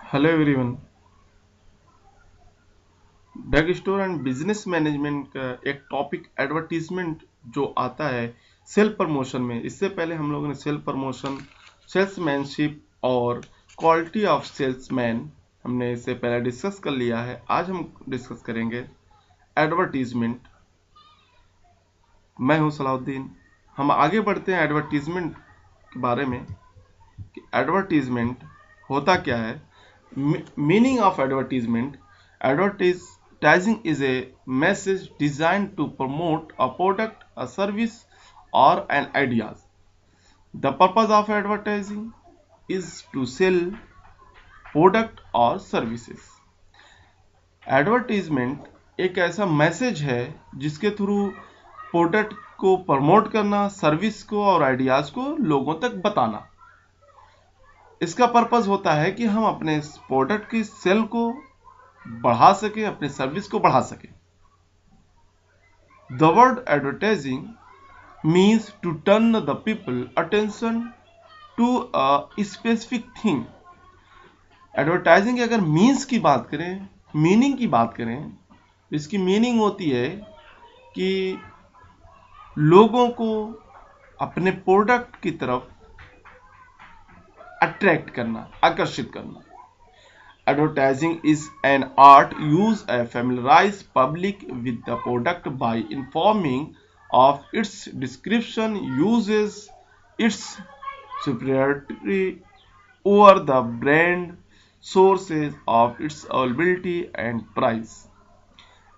Hello everyone. Drug store and business management का एक topic advertisement जो आता है सेल प्रमोशन में। इससे पहले हम लोगों ने सेल प्रमोशन, सेल्समैनशिप और क्वालिटी ऑफ सेल्समैन हमने इससे पहले डिस्कस कर लिया है। आज हम डिस्कस करेंगे एडवर्टीजमेंट। मैं हूं सलाउद्दीन। हम आगे बढ़ते हैं एडवर्टीजमेंट के बारे में कि एडवर्टीजमेंट होता क्या है। Meaning of advertisement: advertising is a message designed to promote a product, a service, or an idea. The purpose of advertising is to sell product or services. Advertisement एक ऐसा मैसेज है जिसके थ्रू प्रोडक्ट को promote करना, service को और ideas को लोगों तक बताना। इसका पर्पस होता है कि हम अपने प्रोडक्ट की सेल को बढ़ा सके, अपने सर्विस को बढ़ा सके। The word advertising means to turn the people attention to a specific thing. Advertising की अगर मीन्स की बात करें, मीनिंग की बात करें, इसकी मीनिंग होती है कि लोगों को अपने प्रोडक्ट की तरफ अट्रैक्ट करना, आकर्षित करना। Advertising is an art used to familiarize public with the product by informing of its description, uses, its superiority over the brand, sources of its availability and price.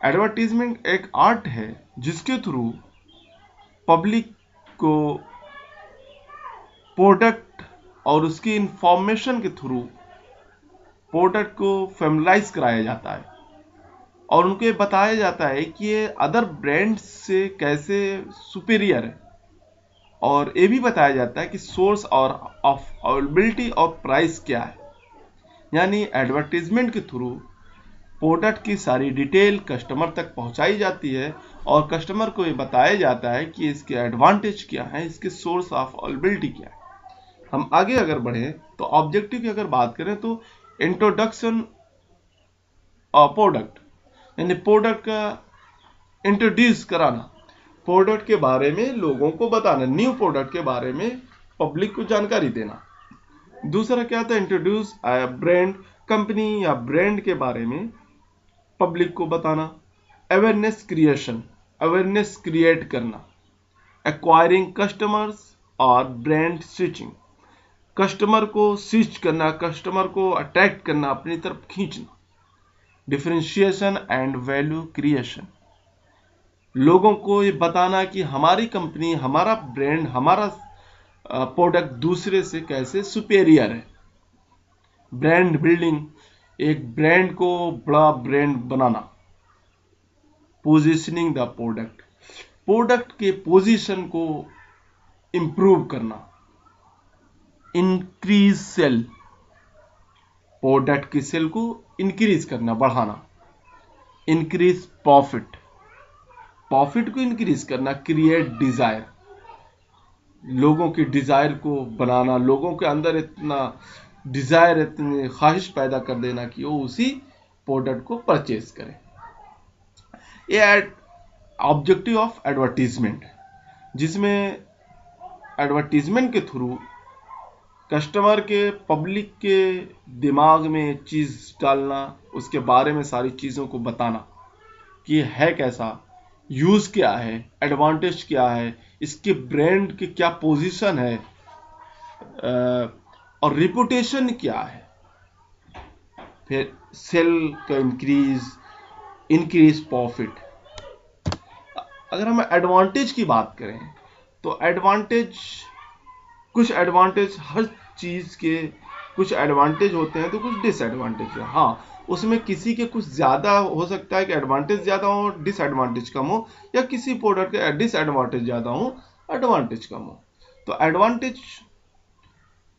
Advertisement एक art है जिसके through public को product और उसकी information के through product को फेमलाइज कराया जाता है और उनको ये बताया जाता है कि ये अदर ब्रांड से कैसे सुपीरियर है, और ये भी बताया जाता है कि सोर्स और ऑफ अवेलेबिलिटी और प्राइस क्या है। यानी एडवर्टीजमेंट के थ्रू प्रोडक्ट की सारी डिटेल कस्टमर तक पहुंचाई जाती है और कस्टमर को ये बताया जाता है कि इसके एडवांटेज क्या है, इसके सोर्स ऑफ अवेलेबिलिटी क्या है। हम आगे अगर बढ़े तो ऑब्जेक्टिव की अगर बात करें तो इंट्रोडक्शन प्रोडक्ट, यानी प्रोडक्ट का इंट्रोड्यूस कराना, प्रोडक्ट के बारे में लोगों को बताना, न्यू प्रोडक्ट के बारे में पब्लिक को जानकारी देना। दूसरा क्या था? इंट्रोड्यूस ब्रांड, कंपनी या ब्रांड के बारे में पब्लिक को बताना। अवेयरनेस क्रिएशन, अवेयरनेस क्रिएट करना। एक्वायरिंग कस्टमर्स और ब्रांड स्विचिंग, कस्टमर को स्विच करना, कस्टमर को अट्रैक्ट करना, अपनी तरफ खींचना। डिफरेंशिएशन एंड वैल्यू क्रिएशन, लोगों को ये बताना कि हमारी कंपनी, हमारा ब्रांड, हमारा प्रोडक्ट दूसरे से कैसे सुपेरियर है। ब्रांड बिल्डिंग, एक ब्रांड को बड़ा brand banana. Positioning the product, product के पोजीशन को इंप्रूव करना। इंक्रीज सेल, प्रोडक्ट की सेल को इंक्रीज करना, बढ़ाना। इंक्रीज प्रॉफिट, प्रॉफिट को इंक्रीज करना। क्रिएट डिजायर, लोगों की डिजायर को बनाना, लोगों के अंदर इतना डिजायर, इतनी ख्वाहिश पैदा कर देना कि वो उसी प्रोडक्ट को परचेज करें। ये ऑब्जेक्टिव ऑफ एडवर्टीजमेंट, जिसमें एडवर्टीजमेंट के थ्रू कस्टमर के, पब्लिक के दिमाग में चीज डालना, उसके बारे में सारी चीजों को बताना कि है कैसा, यूज क्या है, एडवांटेज क्या है, इसके ब्रांड की क्या पोजीशन है और रिपुटेशन क्या है। फिर सेल का इंक्रीज प्रॉफिट। अगर हम एडवांटेज की बात करें तो एडवांटेज, कुछ एडवांटेज, हर चीज के कुछ एडवांटेज होते हैं तो कुछ डिसएडवांटेज है। हाँ, उसमें किसी के कुछ ज्यादा हो सकता है कि एडवांटेज ज्यादा हो, डिसएडवांटेज कम हो, या किसी प्रोडक्ट के डिसएडवांटेज ज्यादा हो, एडवांटेज कम हो। तो एडवांटेज,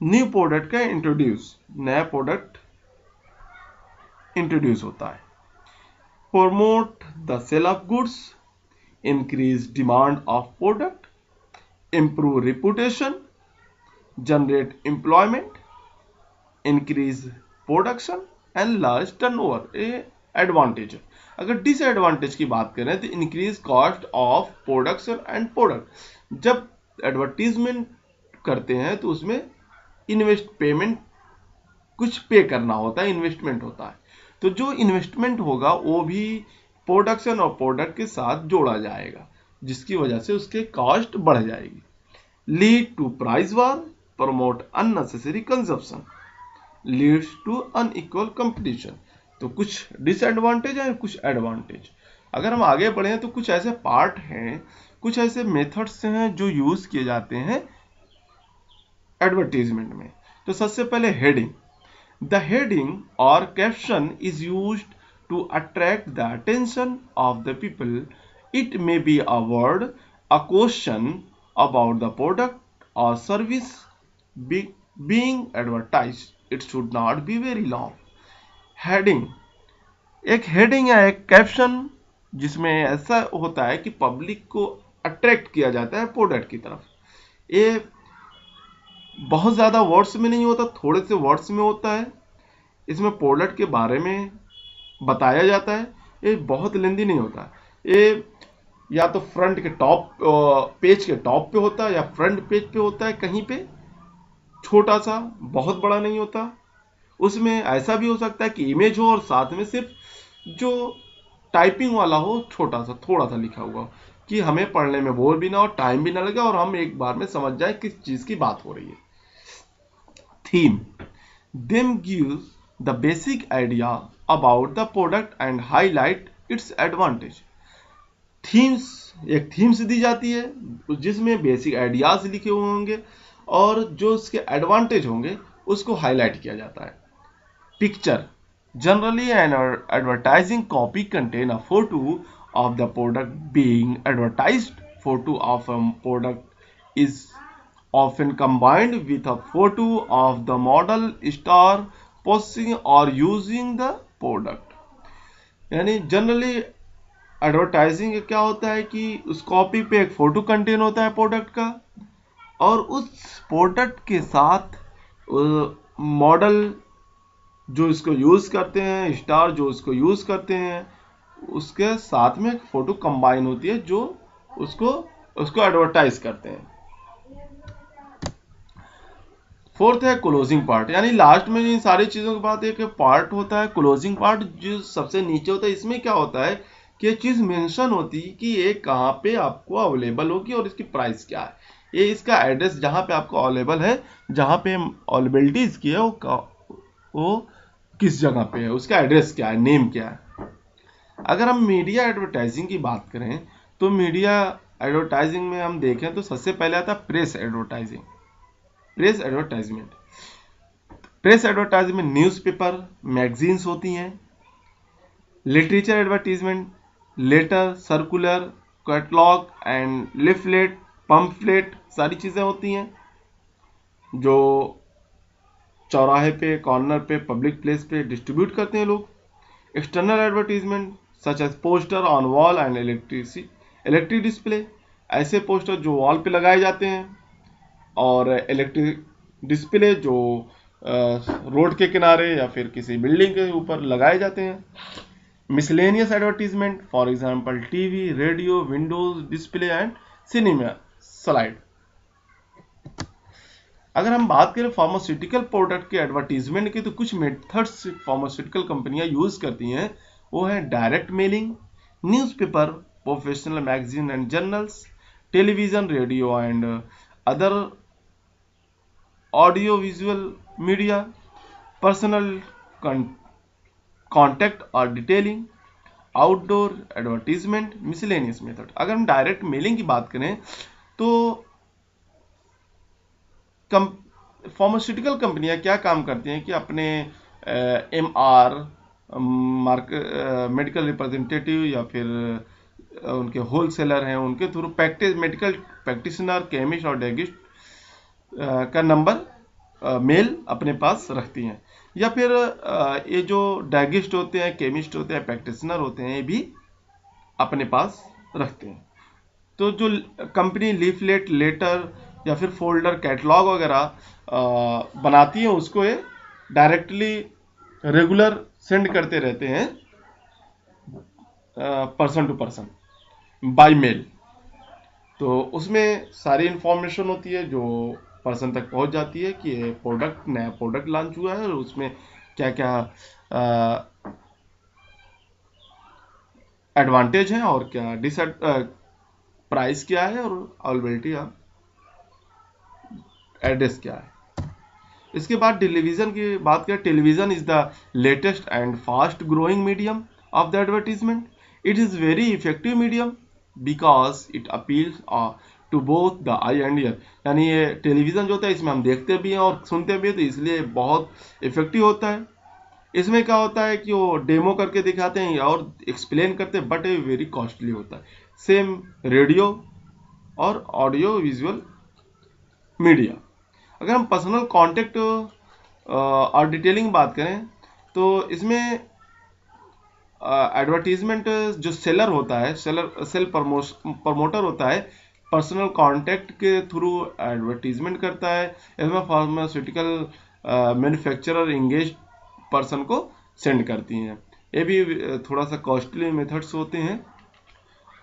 न्यू प्रोडक्ट का इंट्रोड्यूस, नया प्रोडक्ट इंट्रोड्यूस होता है। Promote the sale of goods, increase demand of product, improve reputation, generate employment, increase production and large turnover, ये एडवांटेज है। अगर डिसएडवांटेज की बात करें तो increase cost of production and product. जब एडवर्टीजमेंट करते हैं तो उसमें पेमेंट कुछ पे करना होता है, इन्वेस्टमेंट होता है, तो जो इन्वेस्टमेंट होगा वो भी प्रोडक्शन और प्रोडक्ट के साथ जोड़ा जाएगा, जिसकी वजह से उसके कॉस्ट बढ़ जाएगी। Lead to price war, promote unnecessary consumption, leads to unequal competition. तो कुछ डिसएडवांटेज है, कुछ एडवांटेज। अगर हम आगे बढ़े तो कुछ ऐसे पार्ट हैं, कुछ ऐसे मेथड्स हैं जो यूज किए जाते हैं एडवर्टीजमेंट में। तो सबसे पहले हेडिंग। द हेडिंग और caption is used to attract the attention of the people. It may be a word, a question about the product or service being advertised. It should not be very long. Heading, एक heading या एक caption जिसमें ऐसा होता है कि public को attract किया जाता है प्रोडक्ट की तरफ। ये बहुत ज़्यादा वर्ड्स में नहीं होता, थोड़े से वर्ड्स में होता है। इसमें प्रोडक्ट के बारे में बताया जाता है। ये बहुत लेंदी नहीं होता, ये या तो फ्रंट के टॉप पेज के टॉप पे होता है या फ्रंट पेज पे होता है, कहीं पे छोटा सा, बहुत बड़ा नहीं होता। उसमें ऐसा भी हो सकता है कि इमेज हो और साथ में सिर्फ जो टाइपिंग वाला हो छोटा सा, थोड़ा सा लिखा हुआ हो, कि हमें पढ़ने में बोर भी ना हो, टाइम भी ना लगे और हम एक बार में समझ जाए किस चीज की बात हो रही है। Theme, them gives the basic idea about the product and highlight its advantage. Themes, एक थीम्स दी जाती है जिसमें बेसिक आइडियाज लिखे हुए होंगे और जो उसके एडवांटेज होंगे उसको हाईलाइट किया जाता है। Picture, generally N advertising copy contain a photo of the product being advertised. Photo of a product is often combined with a photo of the model, star, possessing or using the product। यानी generally advertising क्या होता है कि उस copy पे एक photo contain होता है प्रोडक्ट का और उस प्रोडक्ट के साथ मॉडल जो इसको यूज करते हैं, स्टार जो इसको यूज करते हैं, उसके साथ में एक फोटो कंबाइन होती है जो उसको एडवर्टाइज करते हैं। फोर्थ है क्लोजिंग पार्ट, यानी लास्ट में इन सारी चीजों के बाद एक पार्ट होता है क्लोजिंग पार्ट जो सबसे नीचे होता है। इसमें क्या होता है कि ये चीज मेंशन होती है कि ये कहाँ पे आपको अवेलेबल होगी और इसकी प्राइस क्या है, ये इसका एड्रेस जहाँ पे आपको अवेलेबल है, जहाँ पे अवेलेबिलिटी इसकी है वो किस जगह पे है, उसका एड्रेस क्या है, नेम क्या है। अगर हम मीडिया एडवर्टाइजिंग की बात करें तो मीडिया एडवर्टाइजिंग में हम देखें तो सबसे पहले आता है press advertising. Press advertisement, press advertisement newspaper, magazines होती हैं। Literature advertisement, letter, circular, catalogue and leaflet, pamphlet, सारी चीजें होती हैं जो चौराहे पे, कॉर्नर पे, पब्लिक प्लेस पे डिस्ट्रीब्यूट करते हैं लोग। External advertisement such as poster on wall and electric display, ऐसे पोस्टर जो वॉल पे लगाए जाते हैं और इलेक्ट्रिक डिस्प्ले जो रोड के किनारे या फिर किसी बिल्डिंग के ऊपर लगाए जाते हैं। Miscellaneous advertisement, for example TV, radio, Windows display and cinema slide. अगर हम बात करें फार्मास्यूटिकल प्रोडक्ट के एडवर्टीजमेंट की तो कुछ मेथड्स फार्मास्यूटिकल कंपनियां यूज करती हैं, वो है direct mailing, newspaper, professional magazine and journals, television, radio and other audio visual media, personal contact और detailing, outdoor advertisement, miscellaneous method. अगर हम डायरेक्ट मेलिंग की बात करें तो फार्मास्यूटिकल कंपनियां क्या काम करती हैं कि अपने MR, मेडिकल रिप्रेजेंटेटिव या फिर उनके होलसेलर हैं, उनके थ्रू मेडिकल प्रैक्टिशनर, केमिस्ट और डेगिस्ट का नंबर मेल अपने पास रखती हैं, या फिर ये जो डायगिस्ट होते हैं, केमिस्ट होते हैं, प्रैक्टिशनर होते हैं, ये भी अपने पास रखते हैं। तो जो कंपनी लीफलेट, लेटर या फिर फोल्डर, कैटलॉग वगैरह बनाती है उसको ये डायरेक्टली रेगुलर सेंड करते रहते हैं person to person by mail. तो उसमें सारी इंफॉर्मेशन होती है जो पर्सन तक पहुंच जाती है कि ये प्रोडक्ट, नया प्रोडक्ट लॉन्च हुआ है और उसमें क्या क्या एडवांटेज है और क्या प्राइस क्या है और अवेलेबिलिटी ऑफ एड्रेस क्या है। इसके बाद टेलीविजन की बात करें, television is the latest and fast growing medium of the advertisement. It is very effective medium because it appeals to both the eye and ear. यानी ये टेलीविजन जो होता है इसमें हम देखते भी हैं और सुनते भी हैं, तो इसलिए बहुत इफेक्टिव होता है। इसमें क्या होता है कि वो डेमो करके दिखाते हैं और एक्सप्लेन करते हैं, बट ये वेरी कॉस्टली होता है। सेम रेडियो और ऑडियो विजुअल मीडिया। अगर हम पर्सनल कांटेक्ट और डिटेलिंग बात करें तो इसमें एडवर्टीजमेंट जो सेलर होता है, सेल प्रमोटर होता है, पर्सनल कांटेक्ट के थ्रू एडवर्टीजमेंट करता है। इसमें फार्मास्यूटिकल मैन्युफैक्चरर इंगेज पर्सन को सेंड करती हैं। ये भी थोड़ा सा कॉस्टली मेथड्स होते हैं।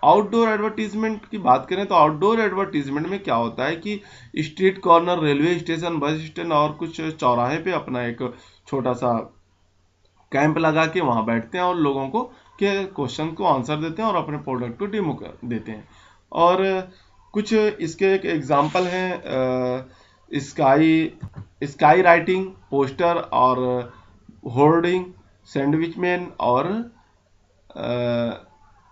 आउटडोर एडवर्टीजमेंट की बात करें तो आउटडोर एडवर्टीजमेंट में क्या होता है कि street corner, railway station, bus stand और कुछ चौराहे पे अपना एक छोटा सा कैंप लगा के वहां बैठते हैं और लोगों को के क्वेश्चन को आंसर देते हैं और अपने प्रोडक्ट को डेमो कर देते हैं। और कुछ इसके एक एग्जांपल हैं, स्काई राइटिंग, पोस्टर और होर्डिंग, सैंडविचमैन और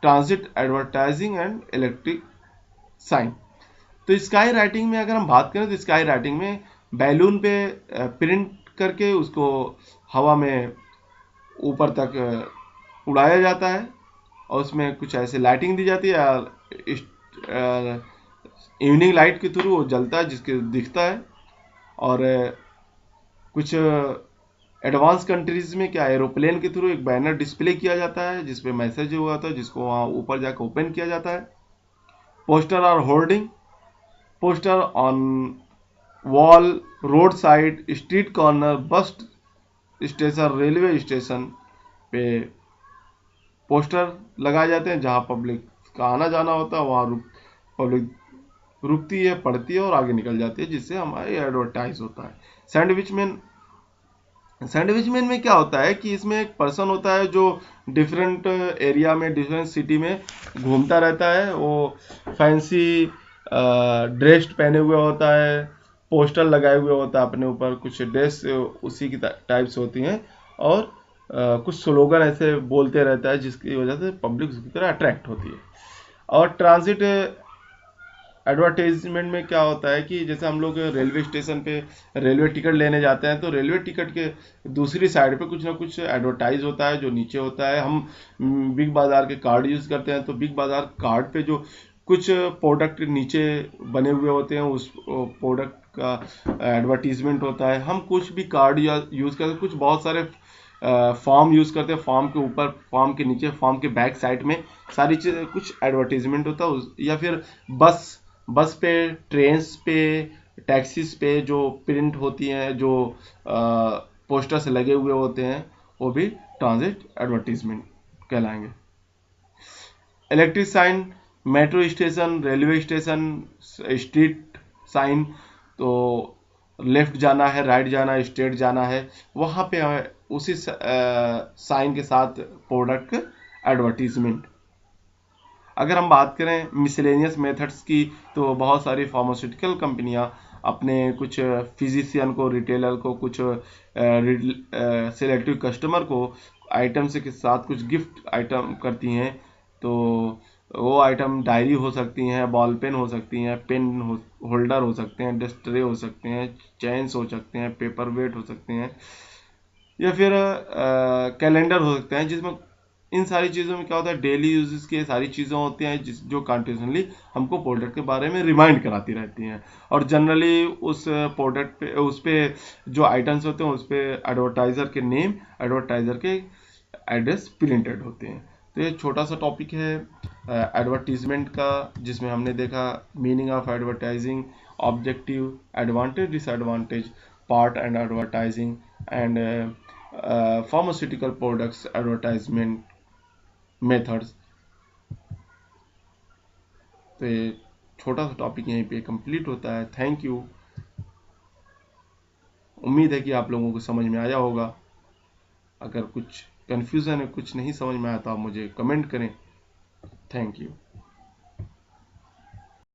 transit advertising and electric sign. तो स्काई राइटिंग में अगर हम बात करें तो स्काई राइटिंग में बैलून पे प्रिंट करके उसको हवा में ऊपर तक उड़ाया जाता है और उसमें कुछ ऐसे लाइटिंग दी जाती है, इवनिंग लाइट के थ्रू वो जलता है जिसके दिखता है। और कुछ एडवांस कंट्रीज में क्या एरोप्लेन के थ्रू एक बैनर डिस्प्ले किया जाता है जिसपे मैसेज हुआ था, जिसको वहां ऊपर जाकर ओपन किया जाता है। पोस्टर और hoarding, poster on wall, road side, street corner, bus station, railway station पे पोस्टर लगाए जाते हैं जहां पब्लिक का आना जाना होता है। वहां पब्लिक रुकती है, पढ़ती है और आगे निकल जाती है, जिससे हमारे एडवर्टाइज होता है। सैंडविचमैन, सैंडविचमैन में क्या होता है कि इसमें एक पर्सन होता है जो डिफरेंट एरिया में, डिफरेंट सिटी में घूमता रहता है। वो फैंसी ड्रेस पहने हुए होता है, पोस्टर लगाए हुए होता है अपने ऊपर, कुछ ड्रेस उसी की टाइप्स होती हैं और कुछ स्लोगन ऐसे बोलते रहता है जिसकी वजह से पब्लिक उसकी तरह अट्रैक्ट होती है। और ट्रांजिट एडवर्टाइजमेंट में क्या होता है कि जैसे हम लोग रेलवे स्टेशन पे रेलवे टिकट लेने जाते हैं तो रेलवे टिकट के दूसरी साइड पे कुछ ना कुछ एडवर्टाइज होता है जो नीचे होता है। हम बिग बाजार के कार्ड यूज करते हैं तो बिग बाजार कार्ड पे जो कुछ प्रोडक्ट नीचे बने हुए होते हैं उस प्रोडक्ट का एडवर्टीजमेंट होता है। हम कुछ भी कार्ड यूज करते हैं, कुछ बहुत सारे फॉर्म यूज करते हैं, फॉर्म के ऊपर, फॉर्म के नीचे, फॉर्म के बैक साइड में सारी चीजें कुछ एडवर्टीजमेंट होता है। या फिर बस पे, ट्रेन्स पे, टैक्सीज पे जो प्रिंट होती हैं, जो पोस्टर्स लगे हुए होते हैं, वो भी ट्रांजिट एडवर्टीजमेंट कहलाएंगे। Electric sign, metro station, railway station, street sign, तो लेफ्ट जाना है, राइट जाना है, स्ट्रेट जाना है, वहां पे उसी साइन के साथ प्रोडक्ट एडवर्टीजमेंट। अगर हम बात करें मिसलेनियस मेथड्स की तो बहुत सारी फार्मास्यूटिकल कंपनियां अपने कुछ फिजिशियन को, रिटेलर को, कुछ सिलेक्टिव कस्टमर को आइटम्स के साथ कुछ गिफ्ट आइटम करती हैं। तो वो आइटम डायरी हो सकती हैं, बॉल पेन हो सकती हैं, पेन होल्डर हो सकते हैं, डस्ट ट्रे हो सकते हैं, चेन्स हो सकते हैं, पेपर वेट हो सकते हैं, या फिर कैलेंडर हो सकते हैं। जिसमें इन सारी चीज़ों में क्या होता है, डेली यूजेस की सारी चीज़ें होती हैं जो कंटिन्यूसली हमको प्रोडक्ट के बारे में रिमाइंड कराती रहती हैं। और जनरली उस प्रोडक्ट पे, उस पे जो आइटम्स होते हैं उस पे एडवर्टाइजर के नेम, एडवर्टाइजर के एड्रेस प्रिंटेड होते हैं। तो ये छोटा सा टॉपिक है एडवर्टीजमेंट का, जिसमें हमने देखा meaning of advertising, objective, advantage, disadvantage, part and advertising and pharmaceutical products advertisement methods. तो ये छोटा सा टॉपिक यहीं पे कंप्लीट होता है। Thank you. उम्मीद है कि आप लोगों को समझ में आया होगा। अगर कुछ कंफ्यूजन है, कुछ नहीं समझ में आया तो आप मुझे कमेंट करें। Thank you.